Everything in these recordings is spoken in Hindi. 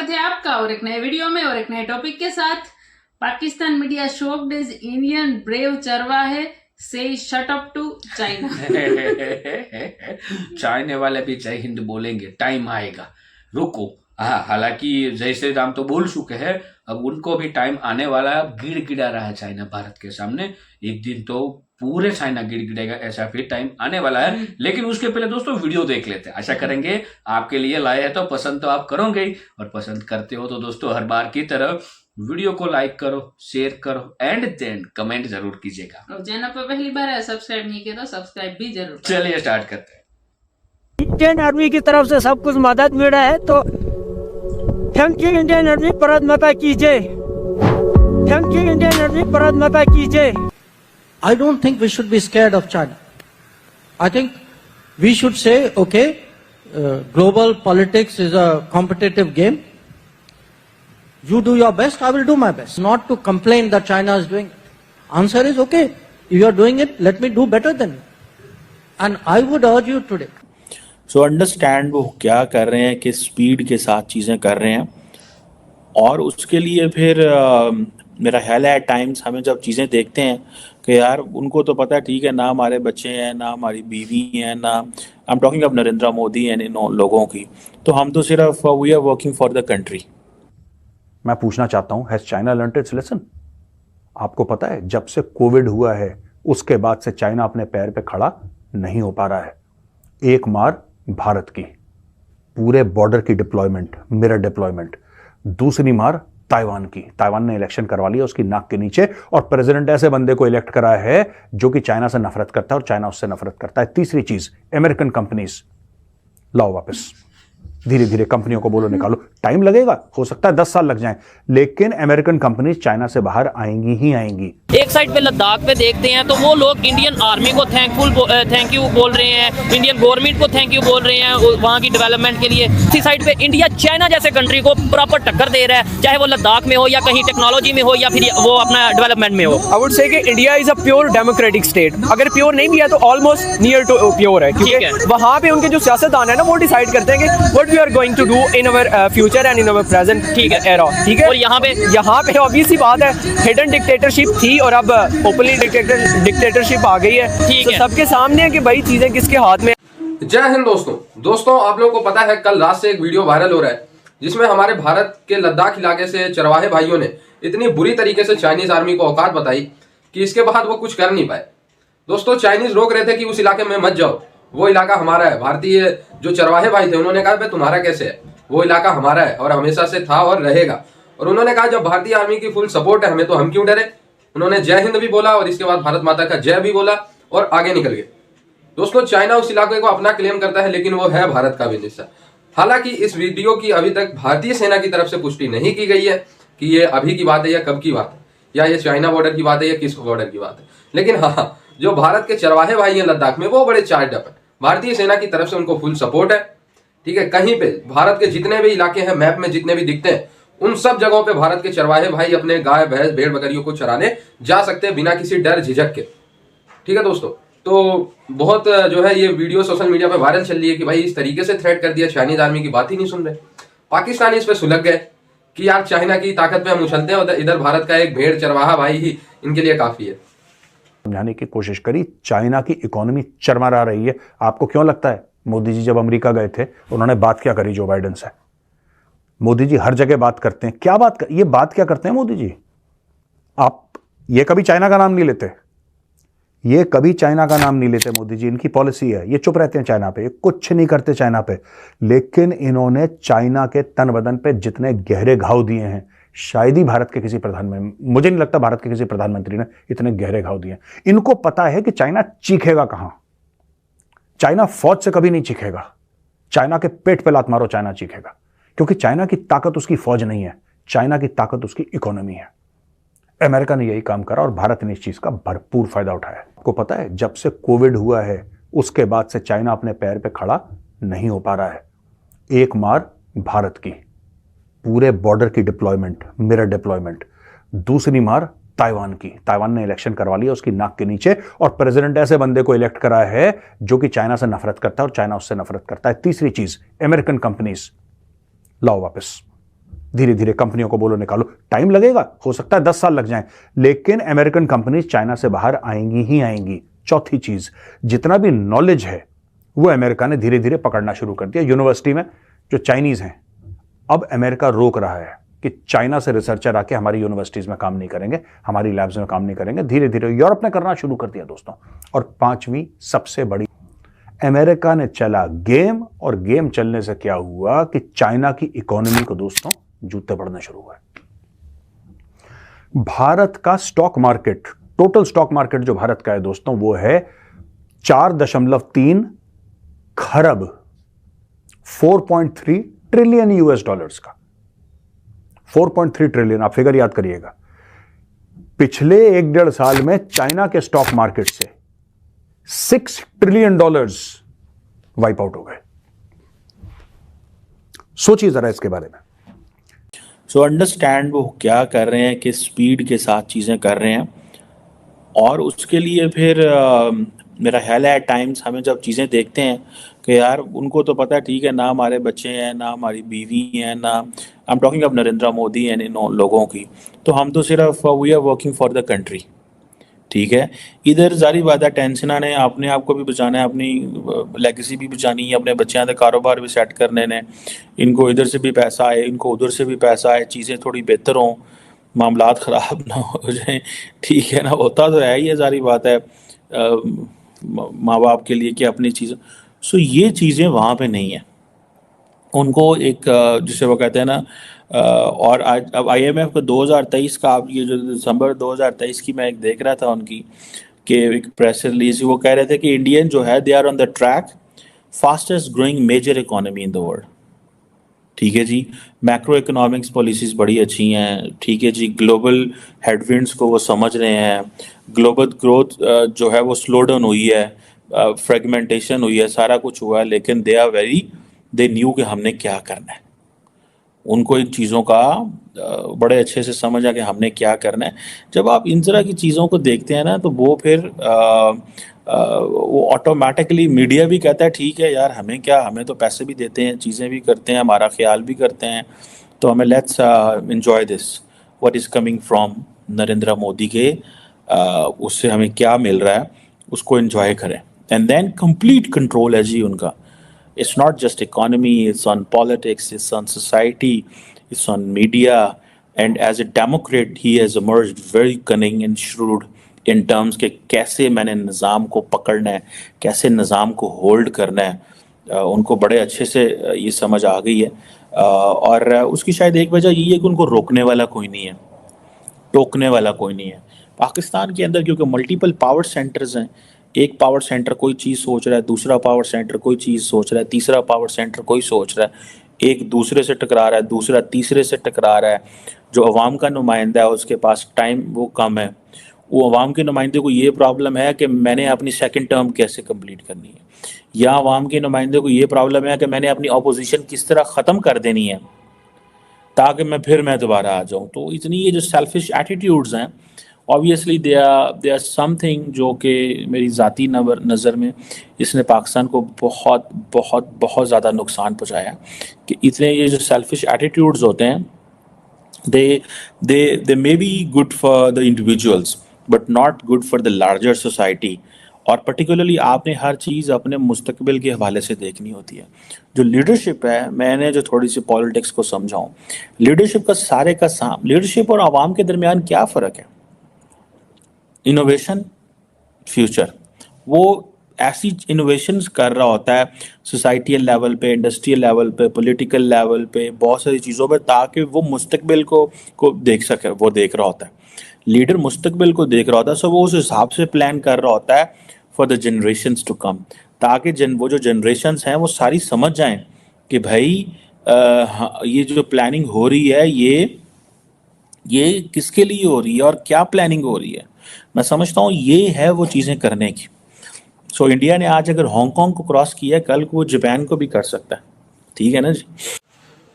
स्वागत है आपका और एक नए वीडियो में और एक नए टॉपिक के साथ। Pakistan media shocked as Indian brave चरवाहे से shut up to China. China वाले भी जय हिंद बोलेंगे, टाइम आएगा, रुको। हाँ, हालांकि जय श्री राम तो बोल चुके हैं, अब उनको भी टाइम आने वाला है। गिड़गिड़ा रहा है चाइना भारत के सामने, एक दिन तो पूरे चाइना गिड़गिड़ेगा, ऐसा फिर टाइम आने वाला है। लेकिन उसके पहले दोस्तों वीडियो देख लेते हैं। आशा करेंगे आपके लिए लाए हैं तो पसंद तो आप करोगे ही, और पसंद करते हो तो दोस्तों हर बार की तरह वीडियो को लाइक करो, शेयर करो एंड देन कमेंट जरूर कीजिएगा। और चैनल पर पहली बार है, सब्सक्राइब नहीं किया तो सब्सक्राइब भी जरूर। चलिए स्टार्ट करते हैं। इंडियन आर्मी की तरफ से सब कुछ मदद मिल रहा है, तो thank you Indian army, Bharat माता की जय। Thank you Indian army, Bharat माता की जय। I don't think we should be scared of China. I think we should say, okay, global politics is a competitive game. You do your best, I will do my best. Not to complain that China is doing it. Answer is, okay, if you are doing it, let me do better than you. And I would urge you today. So understand वो क्या कर रहे हैं, किस स्पीड के साथ चीज़ें कर रहे हैं, और उसके लिए फिर मेरा ख्याल है टाइम्स हमें जब चीज़ें देखते हैं कि यार उनको तो पता है, ठीक है, ना हमारे बच्चे हैं, ना हमारी बीवी हैं, ना I am talking of Narendra Modi and इन लोगों की, तो हम तो सिर्फ we are working for the country. मैं पूछना चाहता हूं, has China learned its lesson? आपको पता है जब से कोविड हुआ है उसके बाद से चाइना अपने पैर पे खड़ा नहीं हो पा रहा है। एक मार भारत की, पूरे बॉर्डर की डिप्लॉयमेंट, मिरर डिप्लॉयमेंट। दूसरी मार ताइवान की, ताइवान ने इलेक्शन करवा लिया उसकी नाक के नीचे, और प्रेसिडेंट ऐसे बंदे को इलेक्ट करा है जो कि चाइना से नफरत करता है और चाइना उससे नफरत करता है। तीसरी चीज, अमेरिकन कंपनीज लाओ वापस, धीरे धीरे कंपनियों को बोलो निकालो। टाइम लगेगा, हो सकता है 10 साल लग जाएं, लेकिन अमेरिकन कंपनीज चाइना से बाहर आएंगी ही आएंगी। एक साइड पे लद्दाख पे देखते हैं तो वो लोग इंडियन आर्मी को थैंक यू बोल रहे हैं, इंडियन गवर्नमेंट को थैंक यू बोल रहे हैं वहाँ की डेवलपमेंट के लिए। इसी साइड पे इंडिया चाइना जैसे कंट्री को प्रॉपर टक्कर दे रहा है, चाहे वो लद्दाख में हो या कहीं टेक्नोलॉजी में हो या फिर वो अपना डेवलपमेंट में हो। आई वुड से कि India is a pure democratic state. अगर प्योर नहीं भी है तो ऑलमोस्ट नियर टू प्योर है, क्योंकि वहाँ पे उनके जो सियासतदान है ना, वो डिसाइड करते हैं कि what we are going to do in our future and in our present, ठीक है, एरा, ठीक है। और यहाँ पे ऑब्वियस सी बात है, हिडन डिक्टेटरशिप थी और अब ओपनली डिक्टेटरशिप आ गई है, ठीक है। सबके सामने है कि भाई चीजें किसके हाथ में। जय हिंद दोस्तों, आप लोगों को पता है कल रात से एक वीडियो वायरल हो रहा है जिसमें हमारे भारत के लद्दाख इलाके से चरवाहे भाइयों ने इतनी बुरी तरीके से चाइनीज आर्मी को औकात बताई कि इसके बाद वो कुछ कर नहीं पाए। दोस्तों, चाइनीज रोक रहे थे कि उस इलाके में मत जाओ, वो इलाका हमारा है। भारतीय जो चरवाहे भाई थे उन्होंने कहा तुम्हारा कैसे है, वो इलाका हमारा है और हमेशा से था और रहेगा। और उन्होंने कहा जब भारतीय आर्मी की फुल सपोर्ट है हमें, तो हम क्यों डरे। उन्होंने जय हिंद भी बोला और इसके बाद भारत माता का जय भी बोला और आगे निकल गए। दोस्तों, चाइना उस इलाके को अपना क्लेम करता है, लेकिन वो है भारत का भी हिस्सा। हालांकि इस वीडियो की अभी तक भारतीय सेना की तरफ से पुष्टि नहीं की गई है कि ये अभी की बात है या कब की बात है, या ये चाइना बॉर्डर की बात है या किस बॉर्डर की बात है। लेकिन हाँ, जो भारत के चरवाहे भाई हैं लद्दाख में, वो बड़े चार्ज अप है। भारतीय सेना की तरफ से उनको फुल सपोर्ट है, ठीक है। कहीं पे भारत के जितने भी इलाके हैं मैप में जितने भी दिखते हैं, उन सब जगहों पे भारत के चरवाहे भाई अपने गाय भैंस भेड़ बकरियों को चराने जा सकते हैं बिना किसी डर झिझक के, ठीक है दोस्तों। तो बहुत जो है ये वीडियो सोशल मीडिया पे वायरल चल रही है कि भाई इस तरीके से थ्रेट कर दिया, चाइनीज आर्मी की बात ही नहीं सुन रहे। पाकिस्तानी इस पे सुलग गए कि यार चाइना की ताकत पे हम उछलते हैं, इधर भारत का एक भेड़ चरवाहा भाई ही इनके लिए काफी है। समझाने की कोशिश करी, चाइना की इकोनॉमी चरमरा रही है। आपको क्यों लगता है मोदी जी जब अमेरिका गए थे उन्होंने बात क्या करी जो बाइडेन से? मोदी जी हर जगह बात करते हैं, क्या ये बात क्या करते हैं मोदी जी? आप ये कभी चाइना का नाम नहीं लेते, ये कभी चाइना का नाम नहीं लेते मोदी जी। इनकी पॉलिसी है, ये चुप रहते हैं चाइना पे, ये कुछ नहीं करते चाइना पे। लेकिन इन्होंने चाइना के तन बदन पे जितने गहरे घाव दिए हैं, शायद ही भारत के किसी मुझे नहीं लगता भारत के किसी प्रधानमंत्री ने इतने गहरे घाव दिए। इनको पता है कि चाइना चीखेगा कहां। चाइना फौज से कभी नहीं चीखेगा, चाइना के पेट पे लात मारो चाइना चीखेगा, क्योंकि चाइना की ताकत उसकी फौज नहीं है, चाइना की ताकत उसकी इकोनॉमी है। अमेरिका ने यही काम करा और भारत ने इस चीज का भरपूर फायदा उठाया। आपको पता है जब से कोविड हुआ है उसके बाद से चाइना अपने पैर पे खड़ा नहीं हो पा रहा है। एक मार भारत की, पूरे बॉर्डर की डिप्लॉयमेंट, मिरर डिप्लॉयमेंट। दूसरी मार ताइवान की, ताइवान ने इलेक्शन करवा लिया उसकी नाक के नीचे, और प्रेसिडेंट ऐसे बंदे को इलेक्ट करा है जो कि चाइना से नफरत करता है और चाइना उससे नफरत करता है। तीसरी चीज, अमेरिकन कंपनीज लाओ वापस, धीरे धीरे कंपनियों को बोलो निकालो, टाइम लगेगा, हो सकता है 10 साल लग जाएं, लेकिन अमेरिकन कंपनी चाइना से बाहर आएंगी ही आएंगी। चौथी चीज, जितना भी नॉलेज है वो अमेरिका ने धीरे धीरे पकड़ना शुरू कर दिया। यूनिवर्सिटी में जो चाइनीज हैं, अब अमेरिका रोक रहा है कि चाइना से रिसर्चर आके हमारी यूनिवर्सिटीज में काम नहीं करेंगे, हमारी लैब्स में काम नहीं करेंगे। धीरे धीरे यूरोप ने करना शुरू कर दिया दोस्तों। और पांचवी सबसे बड़ी, अमेरिका ने चला गेम, और गेम चलने से क्या हुआ कि चाइना की इकोनॉमी को दोस्तों जूते पड़ने शुरू हुए। भारत का stock market, total stock market जो भारत का है दोस्तों, वो है 4.3 खरब, 4.3 ट्रिलियन यूएस डॉलर्स का। 4.3 ट्रिलियन, आप फिगर याद करिएगा। पिछले 1-1.5 साल में चाइना के स्टॉक मार्केट से 6 ट्रिलियन डॉलर्स वाइप आउट हो गए। सोचिए जरा इसके बारे में। सो अंडरस्टैंड वो क्या कर रहे हैं, किस स्पीड के साथ चीज़ें कर रहे हैं, और उसके लिए फिर मेरा ख्याल है एट टाइम्स हमें जब चीज़ें देखते हैं कि यार उनको तो पता है ठीक है, ना हमारे बच्चे हैं, ना हमारी बीवी हैं, ना I am talking of Narendra Modi and इन लोगों की, तो हम तो सिर्फ we are working for the country. ठीक है, इधर जारी बात है टेंशन ने अपने आप को भी बचाना है, अपनी लेगेसी भी बचानी है, अपने बच्चों के कारोबार भी सेट करने ने, इनको इधर से भी पैसा आए, इनको उधर से भी पैसा आए, चीज़ें थोड़ी बेहतर हों, मामलात ख़राब ना हो जाए। ठीक है ना, होता तो है, ये सारी बात है माँ बाप के लिए कि अपनी चीज़ें। सो ये चीज़ें वहाँ पे नहीं है। उनको एक जिसे वो कहते हैं ना, और आज अब IMF का 2023 का, आप ये जो दिसंबर 2023 की मैं एक देख रहा था उनकी कि एक प्रेस रिलीज, वो कह रहे थे कि इंडियन जो है they are on the track fastest growing major economy in the world. ठीक है जी, मैक्रो इकोनॉमिक्स पॉलिसीज़ बड़ी अच्छी हैं। ठीक है जी, ग्लोबल हेडविंड्स को वो समझ रहे हैं, ग्लोबल ग्रोथ जो है वो स्लो डाउन हुई है, फ्रेगमेंटेशन हुई है, सारा कुछ हुआ है, लेकिन दे न्यू कि हमने क्या करना है। उनको इन चीज़ों का बड़े अच्छे से समझ आ कि हमने क्या करना है। जब आप इन तरह की चीज़ों को देखते हैं ना, तो वो फिर वो ऑटोमेटिकली मीडिया भी कहता है ठीक है यार, हमें क्या, हमें तो पैसे भी देते हैं, चीज़ें भी करते हैं, हमारा ख्याल भी करते हैं, तो हमें let's enjoy this what is coming from Narendra Modi के, उससे हमें क्या मिल रहा है उसको एंजॉय करें। एंड देन कंप्लीट कंट्रोल है जी उनका। It's not just economy, it's on politics, it's on society, it's on media, and as a Democrat he has emerged very cunning and shrewd in terms के कैसे मैंने निज़ाम को पकड़ना है, कैसे निज़ाम को होल्ड करना है। उनको बड़े अच्छे से ये समझ आ गई है, और उसकी शायद एक वजह ये है कि उनको रोकने वाला कोई नहीं है, टोकने वाला कोई नहीं है। पाकिस्तान के अंदर क्योंकि मल्टीपल पावर सेंटर्स हैं, एक पावर सेंटर कोई चीज़ सोच रहा है, दूसरा पावर सेंटर कोई चीज़ सोच रहा है, तीसरा पावर सेंटर कोई सोच रहा है, एक दूसरे से टकरा रहा है, दूसरा तीसरे से टकरा रहा है। जो अवाम का नुमाइंदा है उसके पास टाइम वो कम है, वो अवाम के नुमाइंदे को ये प्रॉब्लम है कि मैंने अपनी सेकंड टर्म कैसे कंप्लीट करनी है, या अवाम के नुमाइंदे को ये प्रॉब्लम है कि मैंने अपनी अपोजिशन किस तरह ख़त्म कर देनी है ताकि मैं दोबारा आ जाऊँ। तो इतनी ये जो सेल्फिश एटीट्यूड्स हैं, ऑब्वियसली दे आर समथिंग जो कि मेरी ज़ाती नज़र में इसने पाकिस्तान को बहुत बहुत बहुत ज़्यादा नुकसान पहुँचाया कि इतने ये जो सेल्फिश एटीट्यूड्स होते हैं, they may be good for the individuals but not good for the larger society. और पर्टिकुलरली आपने हर चीज़ अपने मुस्तकबिल के हवाले से देखनी होती है। जो लीडरशिप है, मैंने जो थोड़ी सी पॉलिटिक्स को समझाऊँ, लीडरशिप का सारे का साम, लीडरशिप और आवाम के दरमियान क्या फ़र्क है? Innovation, future. वो ऐसी इनोवेशंस कर रहा होता है सोसाइटियल लेवल पे, इंडस्ट्रियल लेवल पे, पॉलिटिकल लेवल पे, बहुत सारी चीज़ों पे, ताकि वो मुस्तकबिल को देख सके। वो देख रहा होता है, लीडर मुस्तकबिल को देख रहा होता है, सो वो उस हिसाब से प्लान कर रहा होता है for the generations to come, ताकि वो जो जनरेशंस हैं वो सारी समझ जाएं कि भाई ये जो प्लानिंग हो रही है ये किसके लिए हो रही है और क्या प्लानिंग हो रही है। मैं समझता हूँ ये है वो चीज़ें करने की। सो इंडिया ने आज अगर हांगकांग को क्रॉस किया, कल को वो जापान को भी कर सकता है। ठीक है ना जी।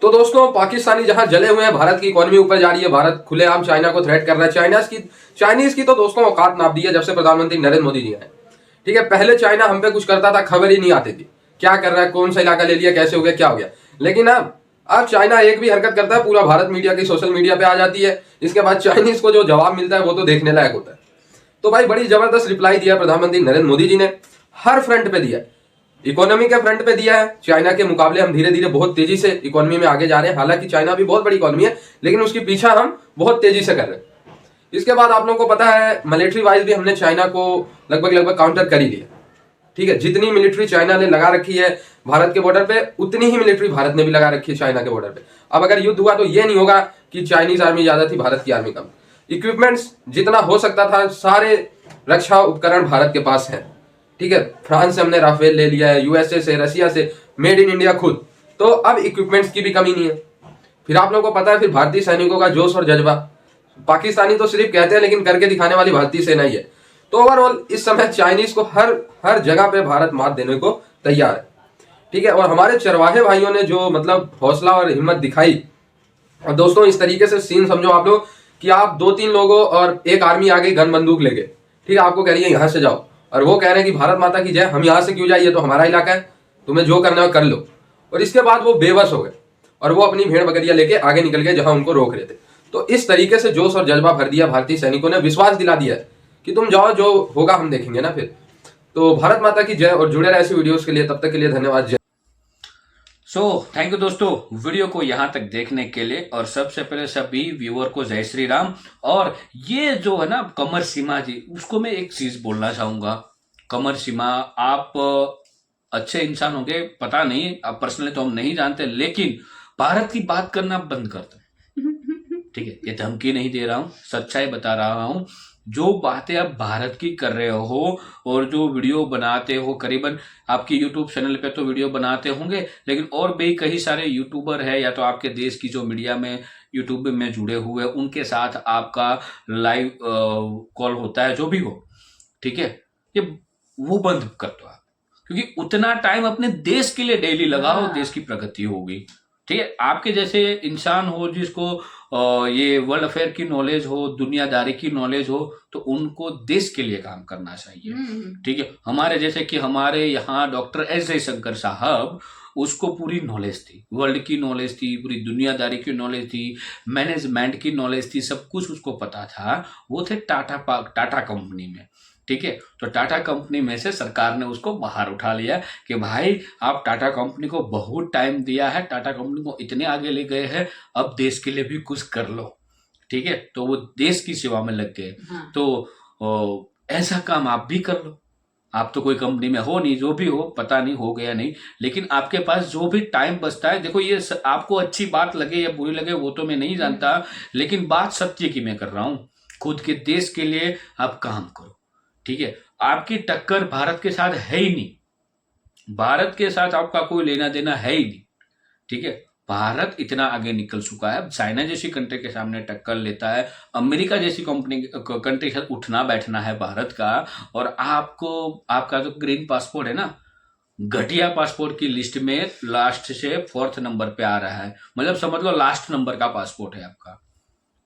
तो दोस्तों, पाकिस्तानी जहां जले हुए हैं, भारत की इकोनॉमी ऊपर जा रही है, भारत खुलेआम चाइना को थ्रेट कर रहा है। चाइनीज की तो दोस्तों औकात नाप दी है जब से प्रधानमंत्री नरेंद्र मोदी जी आए। ठीक है, पहले चाइना हम पे कुछ करता था, खबर ही नहीं आती थी, क्या कर रहा है, कौन सा इलाका ले लिया, कैसे हो गया, क्या हो गया। लेकिन अब अब चाइना एक भी हरकत करता है पूरा भारत मीडिया की सोशल मीडिया पे आ जाती है। इसके बाद चाइनीज को जो जवाब मिलता है वो तो देखने लायक होता है। तो भाई बड़ी जबरदस्त रिप्लाई दिया प्रधानमंत्री नरेंद्र मोदी जी ने, हर फ्रंट पे दिया है। इकोनॉमी के फ्रंट पे दिया है, चाइना के मुकाबले हम धीरे धीरे बहुत तेजी से इकोनॉमी में आगे जा रहे हैं। हालांकि चाइना भी बहुत बड़ी इकोनॉमी है, लेकिन उसके पीछा हम बहुत तेजी से कर रहे हैं। इसके बाद आप लोगों को पता है मिलिट्री वाइज भी हमने चाइना को लगभग काउंटर कर ही लिया। ठीक है, जितनी मिलिट्री चाइना ने लगा रखी है भारत के बॉर्डर पे, उतनी ही मिलिट्री भारत ने भी लगा रखी है चाइना के बॉर्डर पे। अब अगर युद्ध हुआ तो ये नहीं होगा कि चाइनीज आर्मी ज्यादा थी, भारत की आर्मी कम। इक्विपमेंट्स जितना हो सकता था सारे रक्षा उपकरण भारत के पास है। ठीक है, फ्रांस से हमने राफेल ले लिया है, यूएसए से, रशिया से, मेड इन इंडिया खुद। तो अब इक्विपमेंट्स की भी कमी नहीं है। फिर आप लोगों को पता है फिर भारतीय सैनिकों का जोश और जज्बा, पाकिस्तानी तो सिर्फ कहते हैं लेकिन करके दिखाने वाली भारतीय सेना ही है। तो ओवरऑल इस समय चाइनीज को हर जगह पे भारत मात देने को तैयार है। ठीक है, और हमारे चरवाहे भाइयों ने जो मतलब हौसला और हिम्मत दिखाई। और दोस्तों इस तरीके से सीन समझो आप लोग कि आप 2-3 लोगों और एक आर्मी आगे गन बंदूक लेके, ठीक है, आपको कह रही है यहाँ से जाओ, और वो कह रहे हैं कि भारत माता की जय, हम यहाँ से क्यों जाइए, तो हमारा इलाका है, तुम्हें जो करना है कर लो। और इसके बाद वो बेबस हो गए और वो अपनी भेड़ बकरियां लेके आगे निकल गए जहां उनको रोक रहे थे। तो इस तरीके से जोश और जज्बा भर दिया भारतीय सैनिकों ने, विश्वास दिला दिया कि तुम जाओ, जो होगा हम देखेंगे ना फिर। तो भारत माता की जय, और जुड़े रहे ऐसी वीडियोस के लिए। तब तक के लिए धन्यवाद। जय। थैंक यू दोस्तों वीडियो को यहाँ तक देखने के लिए। और सबसे पहले सभी व्यूअर को जय श्री राम। और ये जो है ना कमर सीमा जी, उसको मैं एक चीज बोलना चाहूंगा। कमर सीमा, आप अच्छे इंसान होंगे, पता नहीं, आप पर्सनली तो हम नहीं जानते, लेकिन भारत की बात करना बंद कर दो। ठीक है, ये धमकी नहीं दे रहा हूं, सच्चाई बता रहा हूं। जो बातें आप भारत की कर रहे हो और जो वीडियो बनाते हो, करीबन आपकी यूट्यूब चैनल पे तो वीडियो बनाते होंगे, लेकिन और भी कई सारे यूट्यूबर है या तो आपके देश की जो मीडिया में यूट्यूब में जुड़े हुए, उनके साथ आपका लाइव कॉल होता है, जो भी हो, ठीक है, ये वो बंद कर दो आप, क्योंकि उतना टाइम अपने देश के लिए डेली लगाओ, देश की प्रगति होगी। ठीक है, आपके जैसे इंसान हो जिसको ये वर्ल्ड अफेयर की नॉलेज हो, दुनियादारी की नॉलेज हो, तो उनको देश के लिए काम करना चाहिए। ठीक है, हमारे जैसे कि हमारे यहाँ डॉक्टर एस जयशंकर साहब, उसको पूरी नॉलेज थी, वर्ल्ड की नॉलेज थी, पूरी दुनियादारी की नॉलेज थी, मैनेजमेंट की नॉलेज थी, सब कुछ उसको पता था। वो थे टाटा कंपनी में। ठीक है, तो टाटा कंपनी में से सरकार ने उसको बाहर उठा लिया कि भाई आप टाटा कंपनी को बहुत टाइम दिया है, टाटा कंपनी को इतने आगे ले गए हैं, अब देश के लिए भी कुछ कर लो। ठीक है, तो वो देश की सेवा में लग गए। तो ऐसा काम आप भी कर लो। आप तो कोई कंपनी में हो नहीं, जो भी हो, पता नहीं हो गया नहीं, लेकिन आपके पास जो भी टाइम बचता है, देखो ये आपको अच्छी बात लगे या बुरी लगे वो तो मैं नहीं जानता, लेकिन बात सत्य की मैं कर रहा हूं। खुद के देश के लिए आप काम करो। ठीक है, आपकी टक्कर भारत के साथ है ही नहीं, भारत के साथ आपका कोई लेना देना है ही नहीं। ठीक है, भारत इतना आगे निकल चुका है, अब चाइना जैसी कंट्री के सामने टक्कर लेता है, अमेरिका जैसी कंट्री के साथ उठना बैठना है भारत का। और आपका जो ग्रीन पासपोर्ट है ना, घटिया पासपोर्ट की लिस्ट में लास्ट से 4th नंबर पे आ रहा है, मतलब समझ लो लास्ट नंबर का पासपोर्ट है आपका।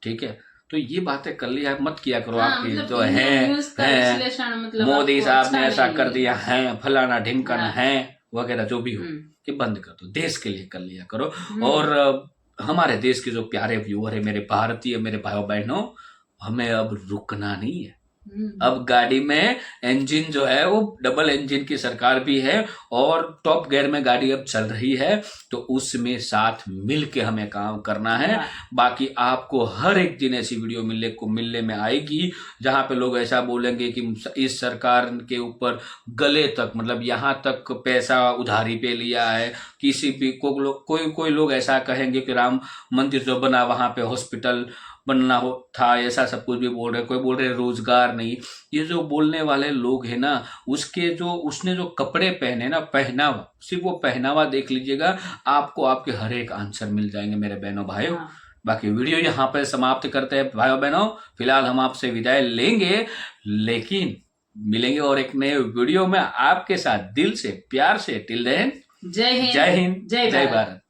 ठीक है, तो ये बातें कर ली आप मत किया करो। आपकी मतलब जो है मतलब मोदी आपको साहब अच्छा ने ऐसा नहीं कर दिया है, फलाना ढिमकाना हाँ। है वगैरह, जो भी हो, ये बंद कर दो, देश के लिए कर लिया करो। और हमारे देश के जो प्यारे व्यूअर है, मेरे भारतीय, मेरे भाइयों बहनों, हमें अब रुकना नहीं है। अब गाड़ी में इंजन जो है वो डबल इंजन की सरकार भी है और टॉप गियर में गाड़ी अब चल रही है, तो उसमें साथ मिल के हमें काम करना है। बाकी आपको हर एक दिन ऐसी वीडियो मिलने में आएगी जहां पे लोग ऐसा बोलेंगे कि इस सरकार के ऊपर गले तक, मतलब यहाँ तक पैसा उधारी पे लिया है। किसी भी कोई लोग ऐसा कहेंगे कि राम मंदिर जो बना वहां पे हॉस्पिटल बनना था, ऐसा सब कुछ भी बोल रहे। कोई बोल रहे रोजगार नहीं। ये जो बोलने वाले लोग हैं ना, उसने जो कपड़े पहने ना, पहनावा, सिर्फ वो पहनावा देख लीजिएगा, आपको आपके हर एक आंसर मिल जाएंगे मेरे बहनों भाइयों। बाकी वीडियो यहाँ पर समाप्त करते हैं भाइयों बहनों। फिलहाल हम आपसे विदाई लेंगे, लेकिन मिलेंगे और एक नए वीडियो में आपके साथ दिल से प्यार से। टिल देन, जय हिंद, जय हिंद, जय भारत।